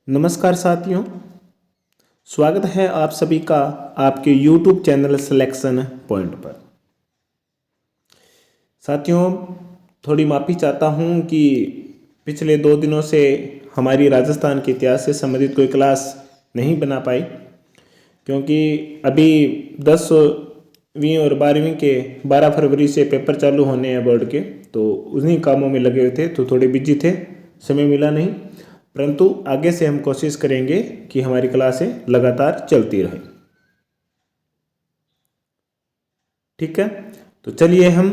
नमस्कार साथियों, स्वागत है आप सभी का आपके YouTube चैनल सिलेक्शन पॉइंट पर। साथियों, थोड़ी माफ़ी चाहता हूं कि पिछले 2 दिनों से हमारी राजस्थान के इतिहास से संबंधित कोई क्लास नहीं बना पाई, क्योंकि अभी 10वीं और 12वीं के 12 फरवरी से पेपर चालू होने हैं बोर्ड के, तो उन्हीं कामों में लगे हुए थे, तो थोड़े बिजी थे, समय मिला नहीं। परंतु आगे से हम कोशिश करेंगे कि हमारी क्लासें लगातार चलती रहें। ठीक है, तो चलिए हम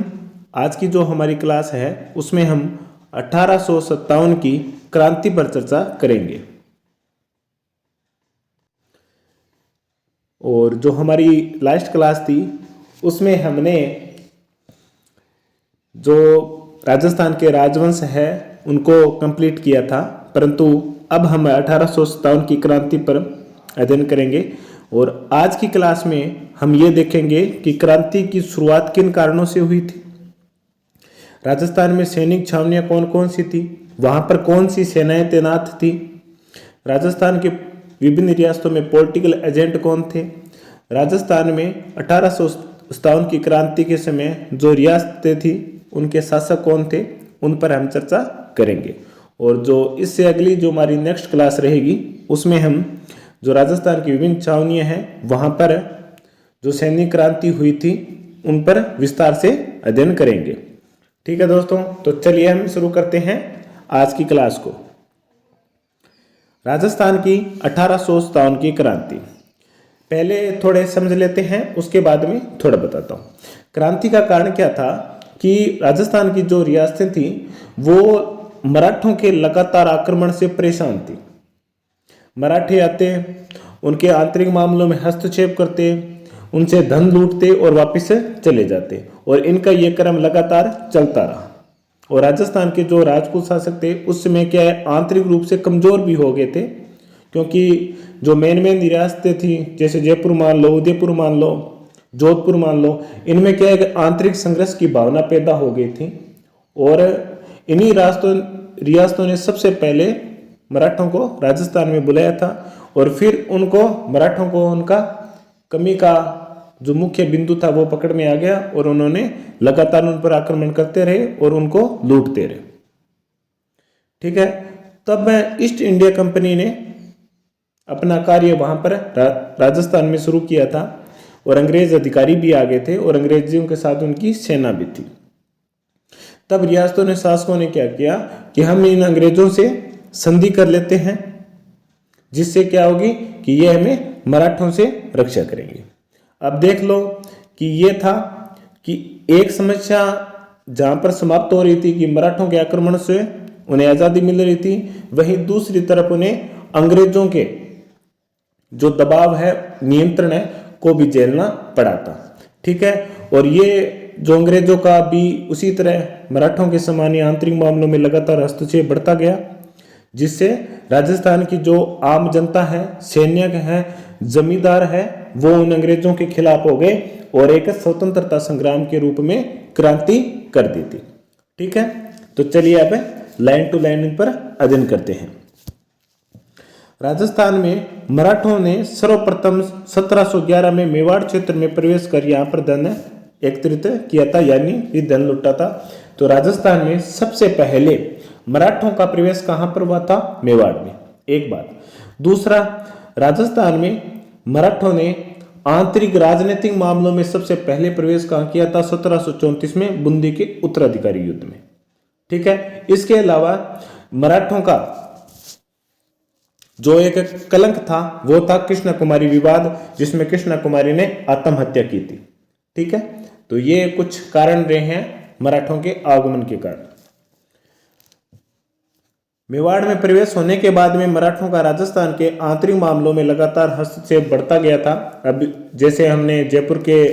आज की जो हमारी क्लास है उसमें हम 1857 की क्रांति पर चर्चा करेंगे। और जो हमारी लास्ट क्लास थी उसमें हमने जो राजस्थान के राजवंश है उनको कंप्लीट किया था, परंतु अब हम 1857 की क्रांति पर अध्ययन करेंगे। और आज की क्लास में हम ये देखेंगे कि क्रांति की शुरुआत किन कारणों से हुई थी, राजस्थान में सैनिक छावनियां कौन कौन सी थी, वहां पर कौन सी सेनाएं तैनात थी, राजस्थान के विभिन्न रियासतों में पॉलिटिकल एजेंट कौन थे, राजस्थान में 1857 की क्रांति के समय जो रियासतें थी उनके शासक कौन थे, उन पर हम चर्चा करेंगे। और जो इससे अगली जो हमारी नेक्स्ट क्लास रहेगी उसमें हम जो राजस्थान की विभिन्न छावनियां हैं वहां पर जो सैनिक क्रांति हुई थी उन पर विस्तार से अध्ययन करेंगे। ठीक है दोस्तों, तो चलिए हम शुरू करते हैं आज की क्लास को। राजस्थान की 1857 की क्रांति पहले थोड़े समझ लेते हैं, उसके बाद में थोड़ा बताता हूँ। क्रांति का कारण क्या था कि राजस्थान की जो रियासतें थी वो मराठों के लगातार आक्रमण से परेशान थी। मराठे आते, उनके आंतरिक मामलों में हस्तक्षेप करते, उनसे धन लूटते और वापस चले जाते, और इनका ये क्रम लगातार चलता रहा। और राजस्थान के जो राजपूत शासक थे उस समय क्या है, आंतरिक रूप से कमजोर भी हो गए थे, क्योंकि जो मेन रियासतें थी जैसे जयपुर मान लो, उदयपुर मान लो, जोधपुर मान लो, इनमें क्या है आंतरिक संघर्ष की भावना पैदा हो गई थी। और इन्हीं रियासतों ने सबसे पहले मराठों को राजस्थान में बुलाया था, और फिर उनको मराठों को उनका कमी का जो मुख्य बिंदु था वो पकड़ में आ गया, और उन्होंने लगातार उन पर आक्रमण करते रहे और उनको लूटते रहे। ठीक है, तब ईस्ट इंडिया कंपनी ने अपना कार्य वहां पर राजस्थान में शुरू किया था, और अंग्रेज अधिकारी भी आ गए थे और अंग्रेजियों के साथ उनकी सेना भी थी। तब रियासतों ने, शासकों ने क्या किया कि हम इन अंग्रेजों से संधि कर लेते हैं, जिससे क्या होगी कि ये हमें मराठों से रक्षा करेंगे। अब देख लो कि ये था कि एक समस्या जहां पर समाप्त हो रही थी कि मराठों के आक्रमण से उन्हें आज़ादी मिल रही थी, वहीं दूसरी तरफ उन्हें अंग्रेजों के जो दबाव है, नियंत्रण है, को भी झेलना पड़ा था। ठीक है, और ये जो अंग्रेजों का भी उसी तरह मराठों के समान ही आंतरिक मामलों में लगातार हस्तक्षेप बढ़ता गया, जिससे राजस्थान की जो आम जनता है, सैनिक है, जमींदार है, वो उन अंग्रेजों के खिलाफ हो गए और एक स्वतंत्रता संग्राम के रूप में क्रांति कर दी थी। ठीक है, तो चलिए अब लाइन टू लाइन इन पर अध्ययन करते हैं। राजस्थान में मराठों ने सर्वप्रथम 1711 में मेवाड़ क्षेत्र में प्रवेश कर यहाँ पर धन एकत्रित किया था, यानी धन लुटा था। तो राजस्थान में सबसे पहले मराठों का प्रवेश कहां पर हुआ था? मेवाड़ में। एक बात। दूसरा, राजस्थान में मराठों ने आंतरिक राजनीतिक मामलों में सबसे पहले प्रवेश कहां किया था? 1734 में बूंदी के उत्तराधिकारी युद्ध में। ठीक है, इसके अलावा मराठों का जो एक कलंक था वो था कृष्णा कुमारी विवाद, जिसमें कृष्णा कुमारी ने आत्महत्या की थी। ठीक है, तो ये कुछ कारण रहे हैं मराठों के आगमन के कारण। मेवाड़ में प्रवेश होने के बाद में मराठों का राजस्थान के आंतरिक मामलों में लगातार हस्तक्षेप बढ़ता गया था। अब जैसे हमने जयपुर के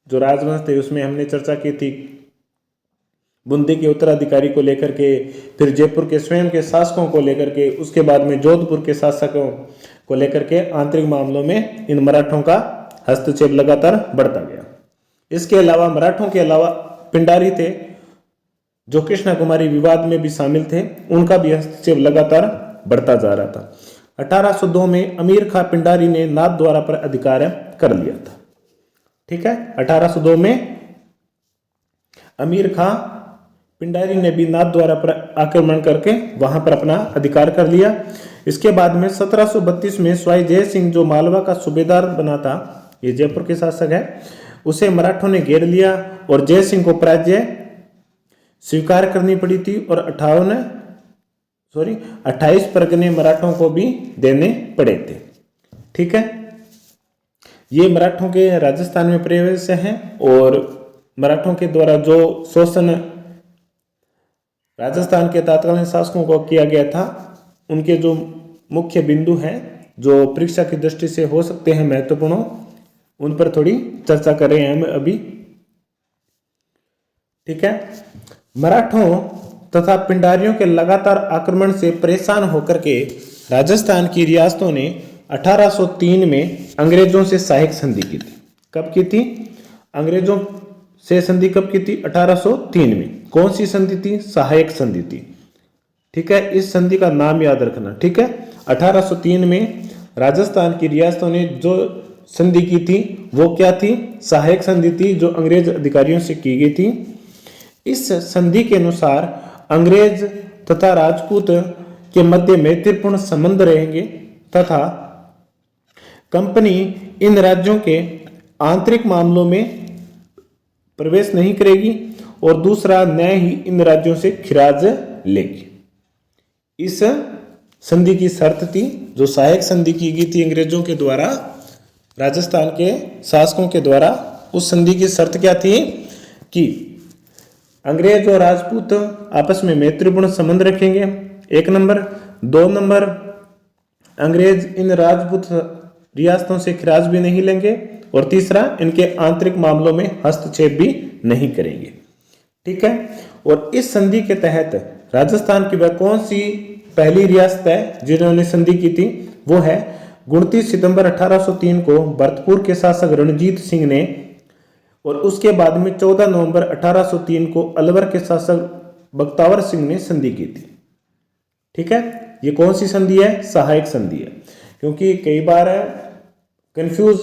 जो राजवंश थे उसमें हमने चर्चा की थी बूंदी के उत्तराधिकारी को लेकर के, फिर जयपुर के स्वयं के शासकों को लेकर के, उसके बाद में जोधपुर के शासकों को लेकर के आंतरिक मामलों में इन मराठों का हस्तक्षेप लगातार बढ़ता गया। इसके अलावा मराठों के अलावा पिंडारी थे जो कृष्णा कुमारी विवाद में भी शामिल थे, उनका भी हस्तक्षेप लगातार बढ़ता जा रहा था। 1802 में अमीर खां पिंडारी ने नाथद्वारा पर अधिकार कर लिया था। ठीक है, 1802 में अमीर खां पिंडारी ने भी नाथद्वारा पर आक्रमण करके वहां पर अपना अधिकार कर लिया। इसके बाद में 1732 में स्वाई जय सिंह जो मालवा का सूबेदार बना था, ये जयपुर के शासक है, उसे मराठों ने घेर लिया और जय सिंह को पराजय स्वीकार करनी पड़ी थी और 28 परगने मराठों को भी देने पड़े थे। ठीक है, ये मराठों के राजस्थान में प्रवेश हैं और मराठों के द्वारा जो शोषण राजस्थान के तत्कालीन शासकों को किया गया था, उनके जो मुख्य बिंदु हैं जो परीक्षा की दृष्टि से हो सकते हैं महत्वपूर्ण, उन पर थोड़ी चर्चा कर रहे हैं हम अभी। ठीक है, मराठों तथा पिंडारियों के लगातार आक्रमण से परेशान होकर के राजस्थान की रियासतों ने 1803 में अंग्रेजों से सहायक संधि की थी। कब की थी? अंग्रेजों से संधि कब की थी? 1803 में। कौन सी संधि थी? सहायक संधि थी। ठीक है, इस संधि का नाम याद रखना। ठीक है, 1803 में राजस्थान की रियासतों ने जो संधि की थी वो क्या थी? सहायक संधि थी, जो अंग्रेज अधिकारियों से की गई थी। इस संधि के अनुसार अंग्रेज तथा राजपूत के मध्य मैत्रीपूर्ण संबंध रहेंगे तथा कंपनी इन राज्यों के आंतरिक मामलों में प्रवेश नहीं करेगी और दूसरा न्याय ही इन राज्यों से खिराज लेगी। इस संधि की शर्त थी, जो सहायक संधि की गई थी अंग्रेजों के द्वारा राजस्थान के शासकों के द्वारा। उस संधि की शर्त क्या थी कि अंग्रेज और राजपूत आपस में मैत्रीपूर्ण संबंध रखेंगे, 1 नंबर। 2 नंबर, अंग्रेज इन राजपूत रियासतों से खिराज भी नहीं लेंगे और तीसरा, इनके आंतरिक मामलों में हस्तक्षेप भी नहीं करेंगे। ठीक है, और इस संधि के तहत राजस्थान की वह कौन सी पहली रियासत है जिन्होंने संधि की थी? वो है 29 सितंबर 1803 को भरतपुर के शासक रणजीत सिंह ने और उसके बाद में 14 नवंबर 1803 को अलवर के शासक बख्तावर सिंह ने संधि की थी। ठीक है, ये कौन सी संधि है? सहायक संधि है। क्योंकि कई बार कंफ्यूज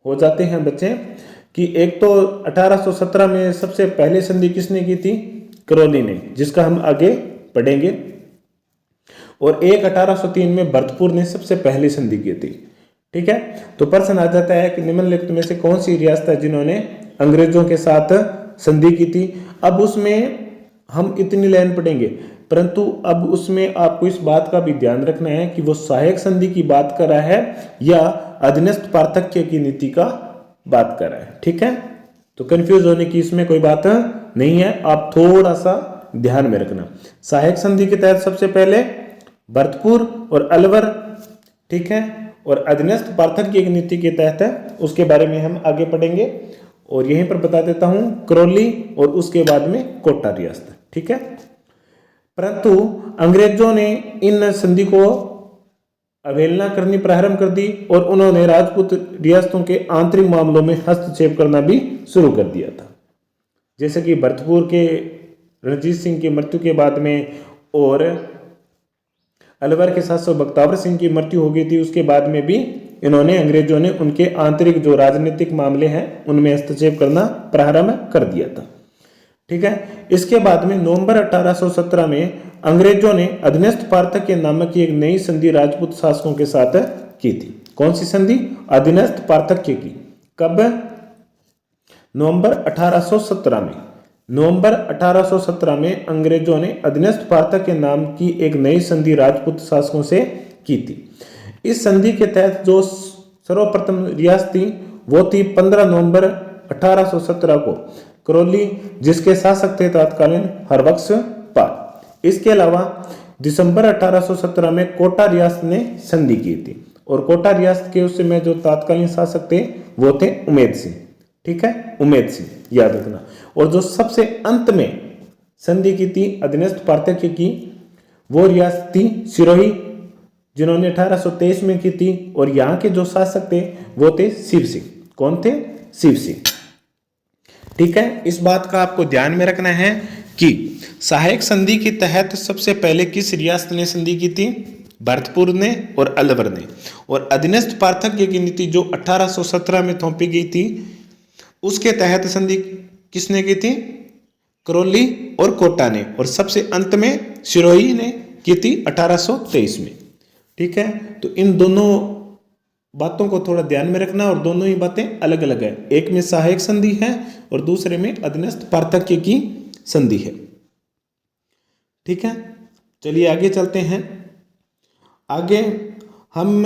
हो जाते हैं बच्चे कि एक तो 1817 में सबसे पहले संधि किसने की थी? करौली ने, जिसका हम आगे पढ़ेंगे, और एक 1803 में भरतपुर ने सबसे पहली संधि की थी। ठीक है, तो प्रश्न आ जाता है कि निम्नलिखित में से कौन सी रियासत है जिन्होंने अंग्रेजों के साथ संधि की थी। अब उसमें हम इतनी लाइन पढ़ेंगे, परंतु अब उसमें आपको इस बात का भी ध्यान रखना है कि वो सहायक संधि की बात कर रहा है या अधीनस्थ पार्थक्य की नीति का बात कर रहा है। ठीक है, तो कंफ्यूज होने की इसमें कोई बात नहीं है, आप थोड़ा सा ध्यान में रखना। सहायक संधि के तहत सबसे पहले भरतपुर और अलवर, ठीक है, और अधीनस्थ पार्थक्य की नीति के तहत उसके बारे में हम आगे पढ़ेंगे। और यहीं पर बता देता हूं करौली और उसके बाद में कोटा रियासत। ठीक है, परंतु अंग्रेजों ने इन संधि को अवहेलना करनी प्रारंभ कर दी और उन्होंने राजपूत रियासतों के आंतरिक मामलों में हस्तक्षेप करना भी शुरू कर दिया था। जैसे कि भरतपुर के रणजीत सिंह की मृत्यु के बाद में और अलवर के शासक बख्तावर सिंह की मृत्यु हो गई थी, उसके बाद में भी इन्होंने अंग्रेजों ने उनके आंतरिक जो राजनीतिक मामले हैं उनमें हस्तक्षेप करना प्रारंभ कर दिया था। ठीक है, इसके बाद में नवंबर 1817 में अंग्रेजों ने अधीनस्थ पार्थक्य नामक की एक नई संधि राजपूत शासकों के साथ की थी। कौन सी संधि? अधीनस्थ पार्थक्य की। कब? नवंबर 1817 में। नवंबर 1817 में अंग्रेजों ने अधीनस्थ पार्थक्य नाम की एक नई संधि राजपूत शासकों से की थी। इस संधि के तहत जो सर्वप्रथम रियासत थी वो थी 15 नवंबर 1817 को करौली, जिसके शासक थे तत्कालीन हरबख्श पाल। इसके अलावा दिसंबर 1817 में कोटा रियासत ने संधि की थी और कोटा रियासत के उस समय जो तत्कालीन शासक थे वो थे उमेद सिंह। ठीक है, उमेद सिंह याद रखना। और जो सबसे अंत में संधि की थी अधीनस्थ पार्थक्य की, वो रियासत थी सिरोही, जिन्होंने 1823 में की थी और यहाँ के जो शासक थे वो थे शिव सिंह। कौन थे? शिव सिंह। ठीक है, इस बात का आपको ध्यान में रखना है कि सहायक संधि के तहत सबसे पहले किस रियासत ने संधि की थी? भरतपुर ने और अलवर ने। और अधीनस्थ पार्थक्य की नीति जो 1817 में थोपी गई थी, उसके तहत संधि किसने की थी? करौली और कोटा ने। और सबसे अंत में सिरोही ने की थी 1823 में। ठीक है, तो इन दोनों बातों को थोड़ा ध्यान में रखना, और दोनों ही बातें अलग अलग है। एक में सहायक संधि है और दूसरे में अधीनस्थ पार्थक्य की संधि है। ठीक है, चलिए आगे चलते हैं। आगे हम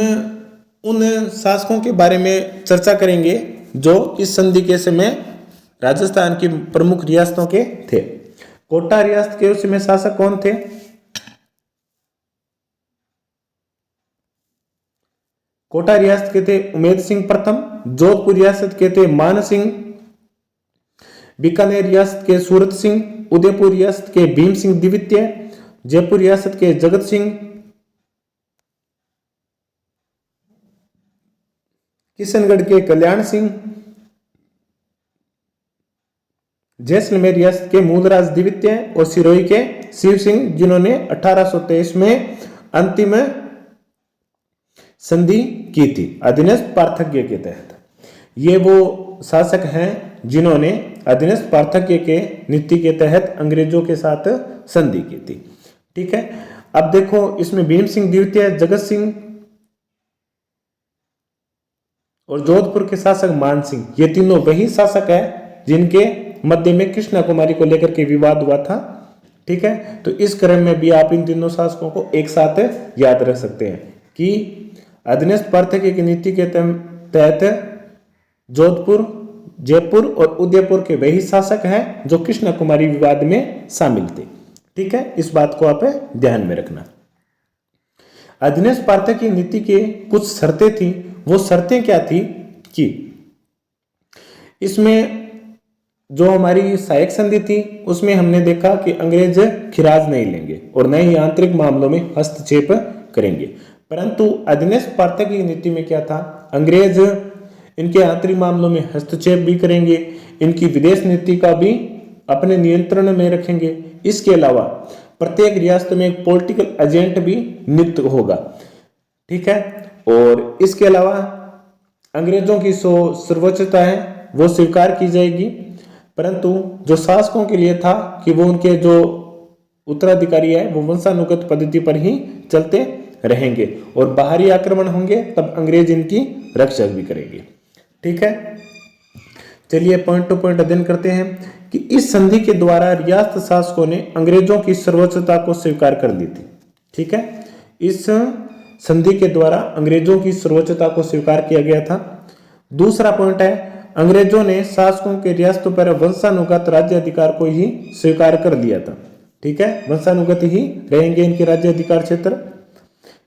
उन शासकों के बारे में चर्चा करेंगे जो इस संधि के समय राजस्थान की प्रमुख रियासतों के थे। कोटा रियासत के उस समय शासक कौन थे? कोटा रियासत के थे उमेद सिंह प्रथम, जोधपुर रियासत के थे मान सिंह, बीकानेर रियासत के सूरत सिंह, उदयपुर रियासत के भीम सिंह द्वितीय, जयपुर रियासत के जगत सिंह, किशनगढ़ के कल्याण सिंह, जैसलमेर रियासत के मूलराज द्वितीय और सिरोही के शिव सिंह, जिन्होंने 1823 में अंतिम संधि की थी अधीनस्थ पार्थक्य के तहत। ये वो शासक हैं जिन्होंने अधीनस्थ पार्थक्य के नीति के तहत अंग्रेजों के साथ संधि की थी। ठीक है, अब देखो इसमें भीम सिंह द्वितीय, जगत सिंह और जोधपुर के शासक मान सिंह, ये तीनों वही शासक है जिनके मध्य में कृष्णा कुमारी को लेकर के विवाद हुआ था। ठीक है, तो इस क्रम में भी आप इन तीनों शासकों को एक साथ याद रख सकते हैं कि अधीनस्थ पार्थक्य की नीति के तहत जोधपुर, जयपुर और उदयपुर के वही शासक हैं जो कृष्णा कुमारी विवाद में शामिल थे। ठीक है, इस बात को आप ध्यान में रखना। अधीनस्थ पार्थक्य नीति के कुछ शर्तें थी। वो शर्तें क्या थी कि इसमें जो हमारी सहायक संधि थी उसमें हमने देखा कि अंग्रेज खिराज नहीं लेंगे और न ही आंतरिक मामलों में हस्तक्षेप करेंगे। परंतु अधीनस्थ पार्थक्य की नीति में क्या था? अंग्रेज इनके आंतरिक मामलों में हस्तक्षेप भी करेंगे, इनकी विदेश नीति का भी अपने नियंत्रण में रखेंगे। इसके अलावा प्रत्येक रियासत में एक पॉलिटिकल एजेंट भी नियुक्त होगा। ठीक है, और इसके अलावा अंग्रेजों की सर्वोच्चता है वो स्वीकार की जाएगी। परंतु जो शासकों के लिए था कि वो उनके जो उत्तराधिकारी है वो वंशानुगत पद्धति पर ही चलते रहेंगे और बाहरी आक्रमण होंगे तब अंग्रेज इनकी रक्षा भी करेंगे। ठीक है, चलिए पॉइंट टू पॉइंट अध्ययन करते हैं कि इस संधि के द्वारा रियासत शासकों ने अंग्रेजों की सर्वोच्चता को स्वीकार कर ली थी। ठीक है, इस संधि के द्वारा अंग्रेजों की सर्वोच्चता को स्वीकार किया गया था। दूसरा पॉइंट है अंग्रेजों ने शासकों के रियासतों पर वंशानुगत राज्य अधिकार को ही स्वीकार कर लिया था। ठीक है, वंशानुगत ही रहेंगे इनके राज्य अधिकार क्षेत्र।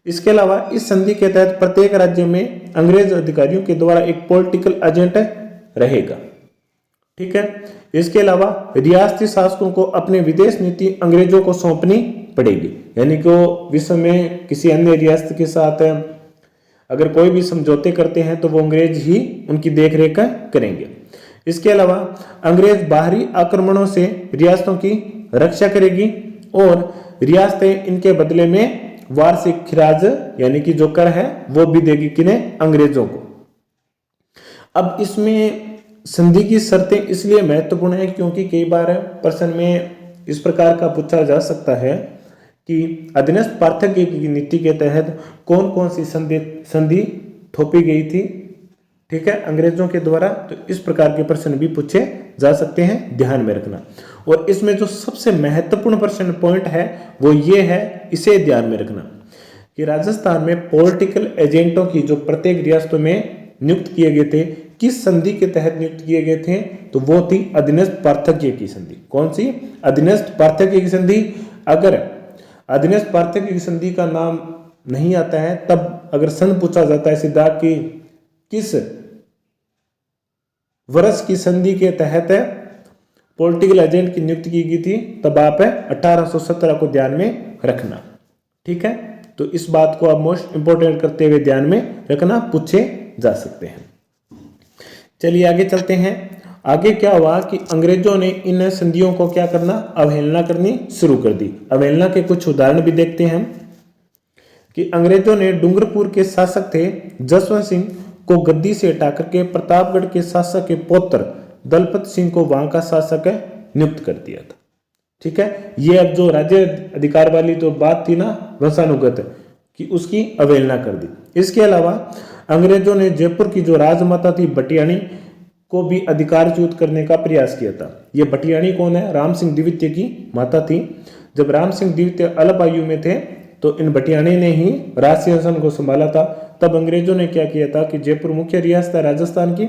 इसके अलावा इस संधि के तहत प्रत्येक राज्य में अंग्रेज अधिकारियों के द्वारा एक पॉलिटिकल एजेंट रहेगा। ठीक है, इसके अलावा रियासती शासकों को अपने विदेश नीति अंग्रेजों को सौंपनी पड़ेगी, यानी कि वो विश्व में किसी अन्य रियासत के साथ अगर कोई भी समझौते करते हैं तो वो अंग्रेज ही उनकी देखरेख करेंगे। इसके अलावा अंग्रेज बाहरी आक्रमणों से रियासतों की रक्षा करेगी और रियासतें इनके बदले में वार्षिक खिराज यानी कि जो कर है वो भी देगी किन्हें? अंग्रेजों को। अब इसमें संधि की शर्तें इसलिए महत्वपूर्ण है क्योंकि कई बार प्रश्न में इस प्रकार का पूछा जा सकता है कि अधीनस्थ पार्थक्य की नीति के तहत कौन कौन सी संधि थोपी गई थी, ठीक है, अंग्रेजों के द्वारा। तो इस प्रकार के प्रश्न भी पूछे जा सकते हैं, ध्यान में रखना। और इसमें जो सबसे महत्वपूर्ण प्रश्न पॉइंट है वो ये है, इसे ध्यान में रखना कि राजस्थान में पॉलिटिकल एजेंटों की जो प्रत्येक रियासतों में नियुक्त किए गए थे, किस संधि के तहत नियुक्त किए गए थे? तो वो थी अधीनस्थ पार्थक्य की संधि। कौन सी? अधीनस्थ पार्थक्य की संधि। अगर अधीनस्थ पार्थक्य की संधि का नाम नहीं आता है तब अगर सन पूछा जाता है सीधा कि किस वर्ष की संधि के तहत पॉलिटिकल एजेंट की नियुक्ति की गई थी, तब आप 1817 को ध्यान में रखना। ठीक है, तो इस बात को आप मोस्ट इंपोर्टेंट करते हुए ध्यान में रखना, पूछे जा सकते हैं। चलिए आगे चलते हैं। आगे क्या हुआ कि अंग्रेजों ने इन संधियों को क्या करना? अवहेलना करनी शुरू कर दी। अवहेलना के कुछ उदाहरण भी देखते हैं। कि अंग्रेजों ने डूंगरपुर के शासक थे जसवंत सिंह को गद्दी से हटा करके प्रतापगढ़ के शासक के पौत्र दलपत सिंह को वहां का शासक नियुक्त कर दिया था। ठीक है, ये अब जो राज्य अधिकार वाली जो बात थी ना वंशानुगत कि उसकी अवहेलना कर दी। इसके अलावा अंग्रेजों ने जयपुर की जो राजमाता थी बटियाणी को भी अधिकारच्युत करने का प्रयास किया था। ये बटियाणी कौन है? राम सिंह द्वितीय की माता थी। जब राम सिंह द्वितीय अल्प आयु में थे तो इन बटियाणी ने ही राज सिंहासन को संभाला था। तब अंग्रेजों ने क्या किया था कि जयपुर मुख्य रियासत है राजस्थान की,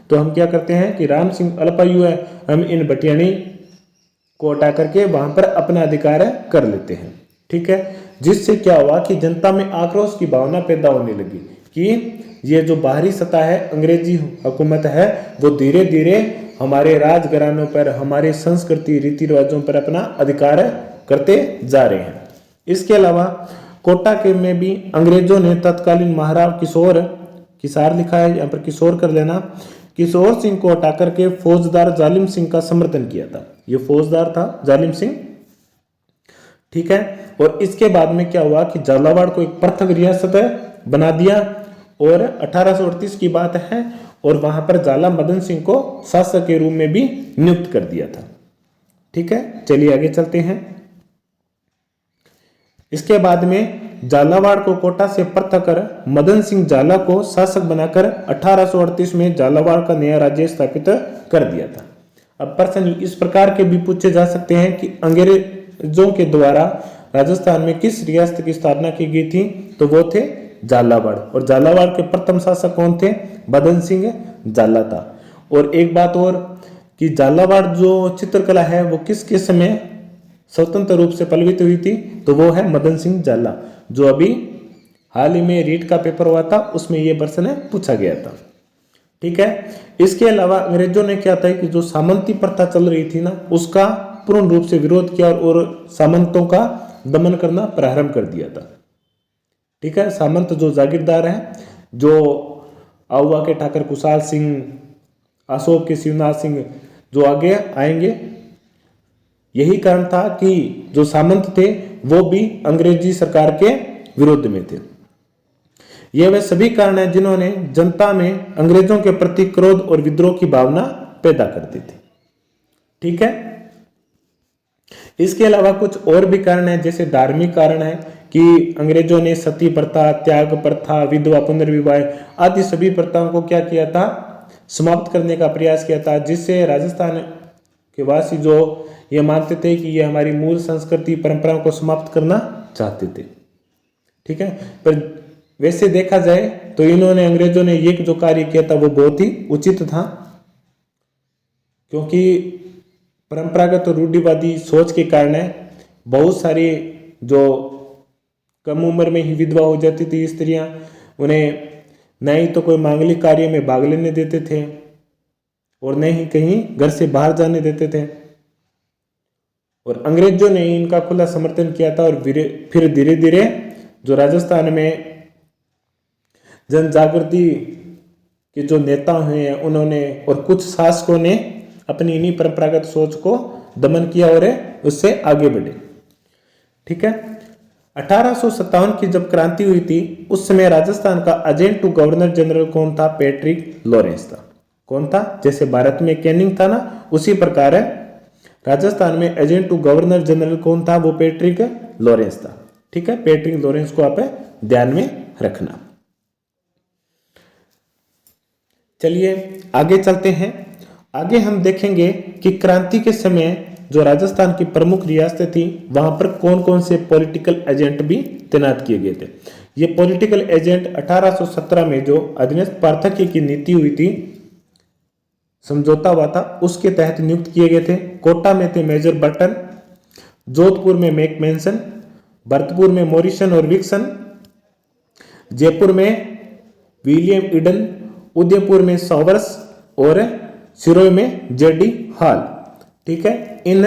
तो हम क्या करते हैं कि राम सिंह अल्पायु है, हम इन बटियाणी को हटा करके वहां पर अपना अधिकार कर लेते हैं। ठीक है, जिससे क्या हुआ कि जनता में आक्रोश की भावना पैदा होने लगी कि ये जो बाहरी सत्ता है, अंग्रेजी हुकूमत है, वो धीरे धीरे हमारे राजघरानों पर, हमारे संस्कृति रीति रिवाजों पर अपना अधिकार करते जा रहे हैं। इसके अलावा कोटा के में भी अंग्रेजों ने तत्कालीन महाराव किसार लिखा है यहाँ पर किशोर कर लेना, किशोर सिंह को हटा करके फौजदार जालिम सिंह का समर्थन किया था। ये फौजदार था जालिम सिंह। ठीक है, और इसके बाद में क्या हुआ कि झालावाड़ को एक पृथक रियासत बना दिया और 1838 की बात है, और वहां पर झाला मदन सिंह को शासक के रूप में भी नियुक्त कर दिया था। ठीक है, चलिए आगे चलते हैं। इसके बाद में झालावाड़ को कोटा से पृथक कर मदन सिंह झाला को शासक बनाकर 1838 में झालावाड़ का नया राज्य स्थापित कर दिया था। अब प्रश्न इस प्रकार के भी पूछे जा सकते हैं कि अंग्रेजों के द्वारा राजस्थान में किस रियासत की स्थापना की गई थी, तो वो थे झालावाड़, और झालावाड़ के प्रथम शासक कौन थे? मदन सिंह झाला था। और एक बात और कि झालावाड़ जो चित्रकला है वो किसके समय स्वतंत्र रूप से पल्लवित हुई थी, तो वो है मदन सिंह झाला, जो अभी हाल ही में रीट का पेपर हुआ था उसमें ये प्रश्न पूछा गया था। ठीक है, इसके अलावा अंग्रेजों ने क्या था कि जो सामंती प्रथा चल रही थी ना उसका पूर्ण रूप से विरोध किया और सामंतों का दमन करना प्रारंभ कर दिया था। ठीक है, सामंत जो जागीरदार हैं, जो आहुआ के ठाकर कुशाल सिंह, अशोक के शिवनाथ सिंह जो आगे आएंगे, यही कारण था कि जो सामंत थे वो भी अंग्रेजी सरकार के विरोध में थे। ये वे सभी कारण हैं जिन्होंने जनता में अंग्रेजों के प्रति क्रोध और विद्रोह की भावना पैदा कर दी थी। ठीक है, इसके अलावा कुछ और भी कारण है, जैसे धार्मिक कारण है कि अंग्रेजों ने सती प्रथा, त्याग प्रथा, विधवा पुनर्विवाह आदि सभी प्रथाओं को क्या किया था? समाप्त करने का प्रयास किया था, जिससे राजस्थान के वासी जो ये मानते थे कि ये हमारी मूल संस्कृति परंपराओं को समाप्त करना चाहते थे। ठीक है, पर वैसे देखा जाए तो इन्होंने अंग्रेजों ने ये जो कार्य किया था वो बहुत ही उचित था, क्योंकि परंपरागत रूढ़िवादी सोच के कारण बहुत सारी जो कम उम्र में ही विधवा हो जाती थी स्त्रियां, उन्हें न ही तो कोई मांगलिक कार्य में भाग लेने देते थे और न ही कहीं घर से बाहर जाने देते थे, और अंग्रेजों ने इनका खुला समर्थन किया था। और फिर धीरे धीरे जो राजस्थान में जन जागृति के जो नेता हुए हैं उन्होंने और कुछ शासकों ने अपनी इन्हीं परंपरागत सोच को दमन किया और उससे आगे बढ़े। ठीक है, 1857 की जब क्रांति हुई थी उस समय राजस्थान का एजेंट टू गवर्नर जनरल कौन था? पैट्रिक लॉरेंस था। कौन था? जैसे भारत में कैनिंग था ना, उसी प्रकार है राजस्थान में एजेंट टू गवर्नर जनरल कौन था? वो पैट्रिक लॉरेंस था। ठीक है, पैट्रिक लॉरेंस को आप ध्यान में रखना। चलिए आगे चलते हैं। आगे हम देखेंगे कि क्रांति के समय जो राजस्थान की प्रमुख रियासतें थी वहां पर कौन कौन से पॉलिटिकल एजेंट भी तैनात किए गए थे। ये पॉलिटिकल एजेंट 1817 में जो अधीनस्थ पार्थक्य की नीति हुई थी, समझौता हुआ था, उसके तहत नियुक्त किए गए थे। कोटा में थे मेजर बर्टन, जोधपुर में मैकमेंसन, भरतपुर में मॉरिसन और विक्सन, जयपुर में विलियम ईडन, उदयपुर में सॉवर्स और सिरोही में जेडी हॉल। ठीक है, इन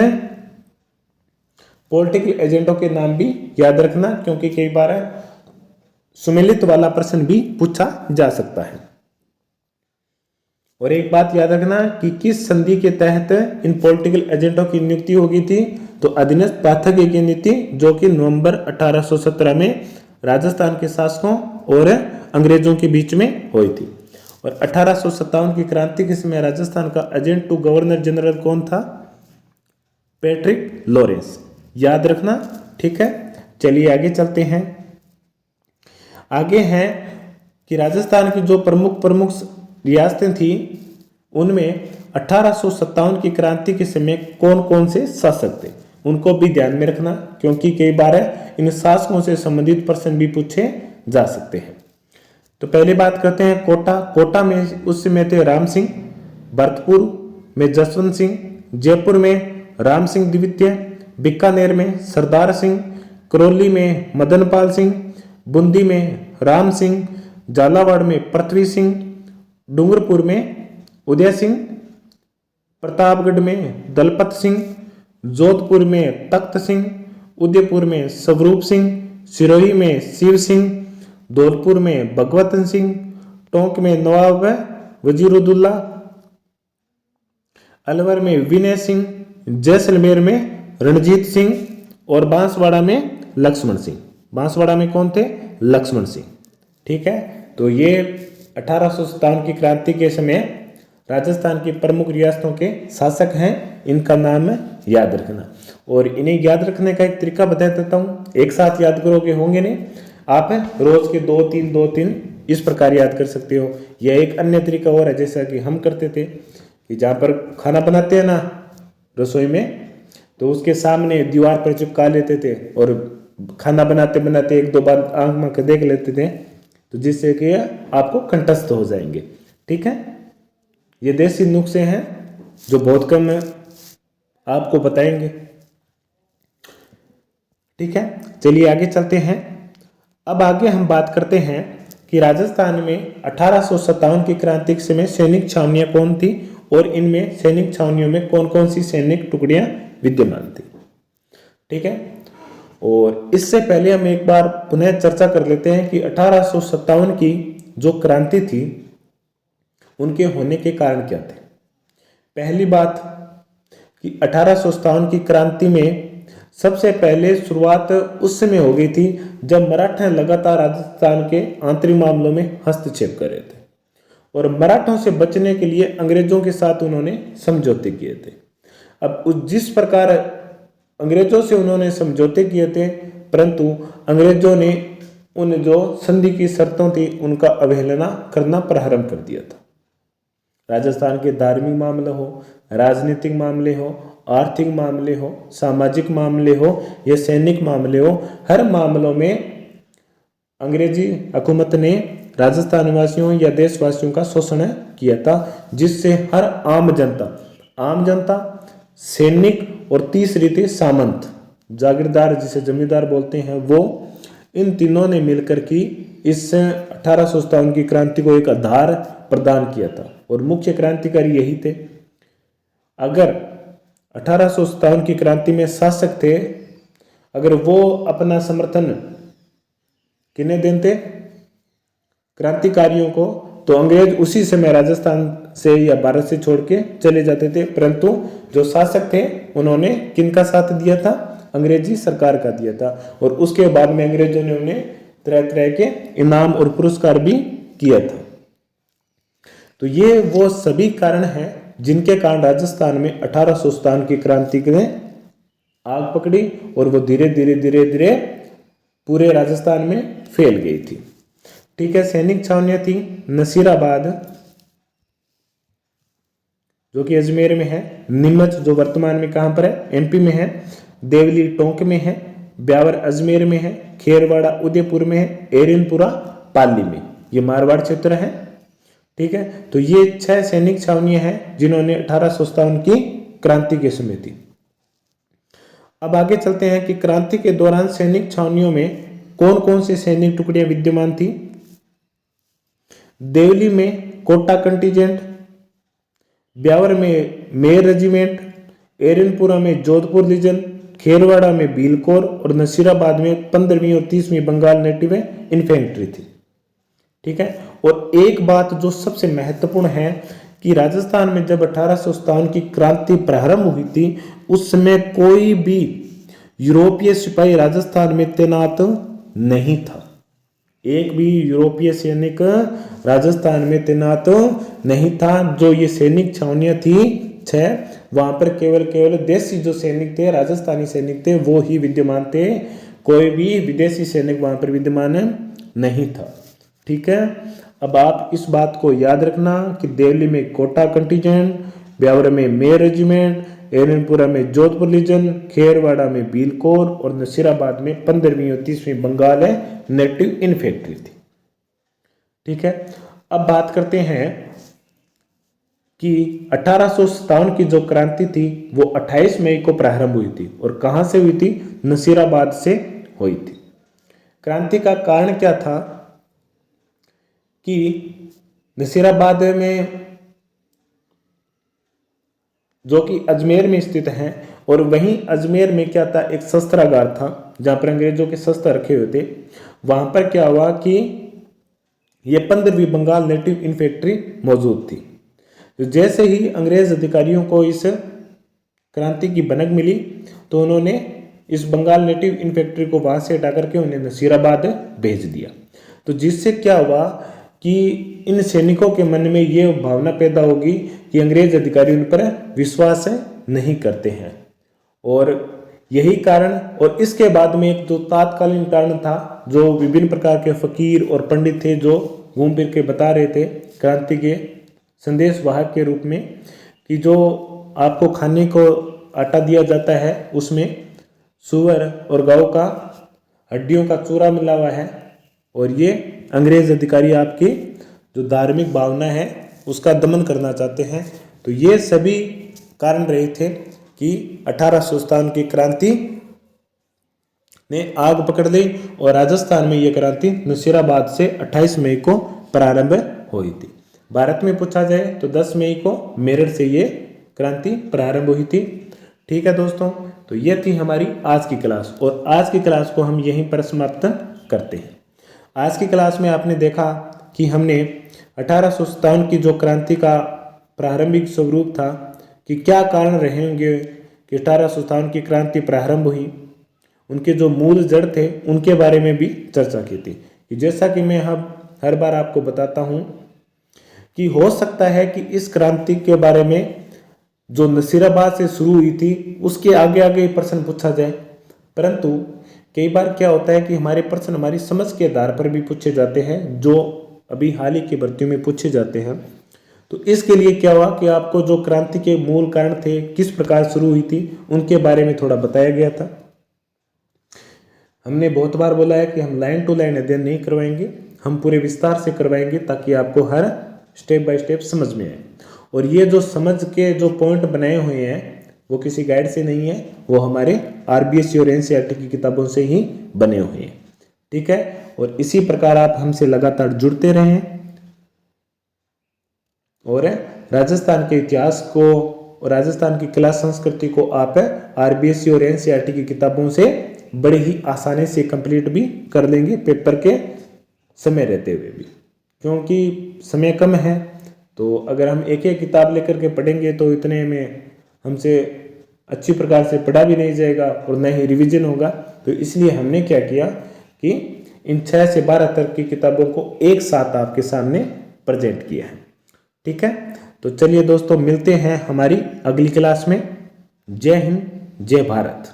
पॉलिटिकल एजेंटों के नाम भी याद रखना, क्योंकि कई बार सुमेलित वाला प्रश्न भी पूछा जा सकता है। और एक बात याद रखना कि किस संधि के तहत इन पॉलिटिकल एजेंटों की नियुक्ति होगी थी, तो अधीनस्थ पार्थक्य की नीति, जो कि नवंबर 1817 में राजस्थान के शासकों और अंग्रेजों के बीच में हुई थी। और 1857 की क्रांति के समय राजस्थान का एजेंट टू गवर्नर जनरल कौन था? Patrick Lawrence. याद रखना, ठीक है। चलिए आगे चलते हैं। आगे हैं कि राजस्थान की जो प्रमुख रियासतें थी उनमें 1857 की क्रांति के समय कौन कौन से शासक थे, उनको भी ध्यान में रखना, क्योंकि कई बार इन शासकों से संबंधित प्रश्न भी पूछे जा सकते हैं। तो पहले बात करते हैं कोटा में उस समय थे राम सिंह, भरतपुर में जसवंत सिंह, जयपुर में राम सिंह द्वितीय, बीकानेर में सरदार सिंह, करौली में मदनपाल सिंह, बूंदी में राम सिंह, झालावाड़ में पृथ्वी सिंह, डूंगरपुर में उदय सिंह, प्रतापगढ़ में दलपत सिंह, जोधपुर में तख्त सिंह, उदयपुर में स्वरूप सिंह, सिरोही में शिव सिंह, धौलपुर में भगवतन सिंह, टोंक में नवाब वजीरुद्दौला, अलवर में विनय सिंह, जैसलमेर में रणजीत सिंह और बांसवाड़ा में लक्ष्मण सिंह। बांसवाड़ा में कौन थे? लक्ष्मण सिंह। ठीक है, तो ये 1857 की क्रांति के समय राजस्थान की प्रमुख रियासतों के शासक हैं, इनका नाम याद रखना। और इन्हें याद रखने का एक तरीका बता देता हूँ, एक साथ याद करोगे होंगे नहीं, आप रोज के 2-3 इस प्रकार याद कर सकते हो। यह एक अन्य तरीका और है, जैसा कि हम करते थे कि जहाँ पर खाना बनाते हैं ना रसोई में, तो उसके सामने दीवार पर चिपका लेते थे और खाना बनाते बनाते 1-2 बार आंख में के देख लेते थे, तो जिससे कि आपको कंठस्थ हो जाएंगे। ठीक है, ये देसी नुस्खे हैं जो बहुत कम आपको बताएंगे। ठीक है, चलिए आगे चलते हैं। अब आगे हम बात करते हैं कि राजस्थान में 1857 की क्रांति के समय सैनिक छावनियां कौन थी और इनमें सैनिक छावनियों में कौन कौन सी सैनिक टुकड़ियां विद्यमान थी। ठीक है, और इससे पहले हम एक बार पुनः चर्चा कर लेते हैं कि 1857 की जो क्रांति थी उनके होने के कारण क्या थे। पहली बात कि 1857 की क्रांति में सबसे पहले शुरुआत उस समय हो गई थी जब मराठा लगातार राजस्थान के आंतरिक मामलों में हस्तक्षेप कर रहे थे और मराठों से बचने के लिए अंग्रेजों के साथ उन्होंने समझौते किए थे। अब जिस प्रकार अंग्रेजों से उन्होंने समझौते किए थे, परंतु अंग्रेजों ने उन जो संधि की शर्तों थी उनका अवहेलना करना प्रारंभ कर दिया था। राजस्थान के धार्मिक मामले हो, राजनीतिक मामले हो, आर्थिक मामले हो, सामाजिक मामले हो या सैनिक मामले हो, हर मामलों में अंग्रेजी हुकूमत ने राजस्थान निवासियों या देशवासियों का शोषण किया था, जिससे हर आम जनता, सैनिक और तीसरी थी सामंत, जागीरदार जिसे जमींदार बोलते हैं, वो इन तीनों ने मिलकर की इस 1857 की क्रांति को एक आधार प्रदान किया था और मुख्य क्रांतिकारी यही थे। अगर 1857 की क्रांति में शासक थे, अगर वो अपना समर्थन किन्हें देते? क्रांतिकारियों को, तो अंग्रेज उसी समय राजस्थान से या भारत से छोड़ के चले जाते थे। परंतु जो शासक थे उन्होंने किनका साथ दिया था? अंग्रेजी सरकार का दिया था। और उसके बाद में अंग्रेजों ने उन्हें तरह तरह के इनाम और पुरस्कार भी किया था। तो ये वो सभी कारण हैं जिनके कारण राजस्थान में 1857 की क्रांति ने आग पकड़ी और वो धीरे धीरे पूरे राजस्थान में फैल गई थी। ठीक है, सैनिक छावनियां थी नसीराबाद जो कि अजमेर में है, नीमच जो वर्तमान में कहां पर है? एमपी में है, देवली टोंक में है, ब्यावर अजमेर में है, खेरवाड़ा उदयपुर में है, एरिनपुरा पाली में, ये मारवाड़ क्षेत्र है। ठीक है, तो ये 6 सैनिक छावनियां हैं जिन्होंने 1857 की क्रांति के समय थी। अब आगे चलते हैं कि क्रांति के दौरान सैनिक छावनियों में कौन कौन सी सैनिक टुकड़ियां विद्यमान थी। देवली में कोटा कंटीजेंट, ब्यावर में मेयर रेजिमेंट, एरिनपुरा में जोधपुर लीजन, खेरवाड़ा में भीलकोर और नसीराबाद में 15वीं और 30वीं बंगाल नेटिव इन्फेंट्री थी। ठीक है, और एक बात जो सबसे महत्वपूर्ण है कि राजस्थान में जब 1857 की क्रांति प्रारंभ हुई थी उस समय कोई भी यूरोपीय सिपाही राजस्थान में तैनात नहीं था। एक भी यूरोपीय सैनिक राजस्थान में तैनात नहीं था। जो ये सैनिक छावनियां थी 6, वहां पर केवल देसी जो सैनिक थे, राजस्थानी सैनिक थे, वो ही विद्यमान थे। कोई भी विदेशी सैनिक वहां पर विद्यमान नहीं था। ठीक है, अब आप इस बात को याद रखना कि दिल्ली में कोटा कंटीजेंट, ब्यावर में मेयर रेजिमेंट, एरनपुरा में जोधपुर लीजन, खेरवाड़ा में भील कोर और नसीराबाद में 15वीं और 30वीं बंगाल नेटिव इन्फेंट्री थी। ठीक है, अब बात करते हैं कि 1857 की जो क्रांति थी वो 28 मई को प्रारंभ हुई थी और कहां से हुई थी? नसीराबाद से हुई थी। क्रांति का कारण क्या था कि नसीराबाद में, जो कि अजमेर में स्थित है, और वहीं अजमेर में क्या था, एक शस्त्रागार था जहां पर अंग्रेजों के शस्त्र रखे हुए थे। वहां पर क्या हुआ कि ये 15वीं बंगाल नेटिव इन्फेंट्री मौजूद थी। तो जैसे ही अंग्रेज अधिकारियों को इस क्रांति की भनक मिली तो उन्होंने इस बंगाल नेटिव इन्फेंट्री को वहां से हटा करके उन्हें नसीराबाद भेज दिया। तो जिससे क्या हुआ कि इन सैनिकों के मन में ये भावना पैदा होगी कि अंग्रेज अधिकारी उन पर विश्वास नहीं करते हैं, और यही कारण, और इसके बाद में एक जो तात्कालीन कारण था, जो विभिन्न प्रकार के फकीर और पंडित थे जो घूम फिर के बता रहे थे क्रांति के संदेश वाहक के रूप में, कि जो आपको खाने को आटा दिया जाता है उसमें सुअर और गौ का हड्डियों का चूरा मिला हुआ है, और ये अंग्रेज अधिकारी आपकी जो धार्मिक भावना है उसका दमन करना चाहते हैं। तो ये सभी कारण रहे थे कि 1857 की क्रांति ने आग पकड़ ली और राजस्थान में ये क्रांति नसीराबाद से 28 मई को प्रारंभ हुई थी। भारत में पूछा जाए तो 10 मई को मेरठ से ये क्रांति प्रारंभ हुई थी। ठीक है दोस्तों, तो ये थी हमारी आज की क्लास, और आज की क्लास को हम यहीं पर समाप्त करते हैं। आज की क्लास में आपने देखा कि हमने 1857 की जो क्रांति का प्रारंभिक स्वरूप था, कि क्या कारण रहे होंगे कि 1857 की क्रांति प्रारंभ हुई, उनके जो मूल जड़ थे उनके बारे में भी चर्चा की थी। जैसा कि मैं हर बार आपको बताता हूँ कि हो सकता है कि इस क्रांति के बारे में जो नसीराबाद से शुरू हुई थी उसके आगे आगे प्रश्न पूछा जाए, परंतु कई बार क्या होता है कि हमारे प्रश्न हमारी समझ के आधार पर भी पूछे जाते हैं, जो अभी हाल ही की भर्तियों में पूछे जाते हैं। तो इसके लिए क्या हुआ कि आपको जो क्रांति के मूल कारण थे, किस प्रकार शुरू हुई थी, उनके बारे में थोड़ा बताया गया था। हमने बहुत बार बोला है कि हम लाइन टू लाइन अध्ययन नहीं करवाएंगे, हम पूरे विस्तार से करवाएंगे ताकि आपको हर स्टेप बाय स्टेप समझ में आए। और ये जो समझ के जो पॉइंट बनाए हुए हैं वो किसी गाइड से नहीं है, वो हमारे आरबीएससी और एनसीईआरटी की किताबों से ही बने हुए हैं। ठीक है, और इसी प्रकार आप हमसे लगातार जुड़ते रहें और राजस्थान के इतिहास को और राजस्थान की कला संस्कृति को आप आरबीएससी और एनसीईआरटी की किताबों से बड़े ही आसानी से कंप्लीट भी कर लेंगे पेपर के समय रहते हुए भी, क्योंकि समय कम है। तो अगर हम एक एक किताब लेकर के पढ़ेंगे तो इतने में हमसे अच्छी प्रकार से पढ़ा भी नहीं जाएगा और न ही रिवीजन होगा। तो इसलिए हमने क्या किया कि इन 6 से 12 तक की किताबों को एक साथ आपके सामने प्रेजेंट किया है। ठीक है, तो चलिए दोस्तों, मिलते हैं हमारी अगली क्लास में। जय हिंद, जय भारत।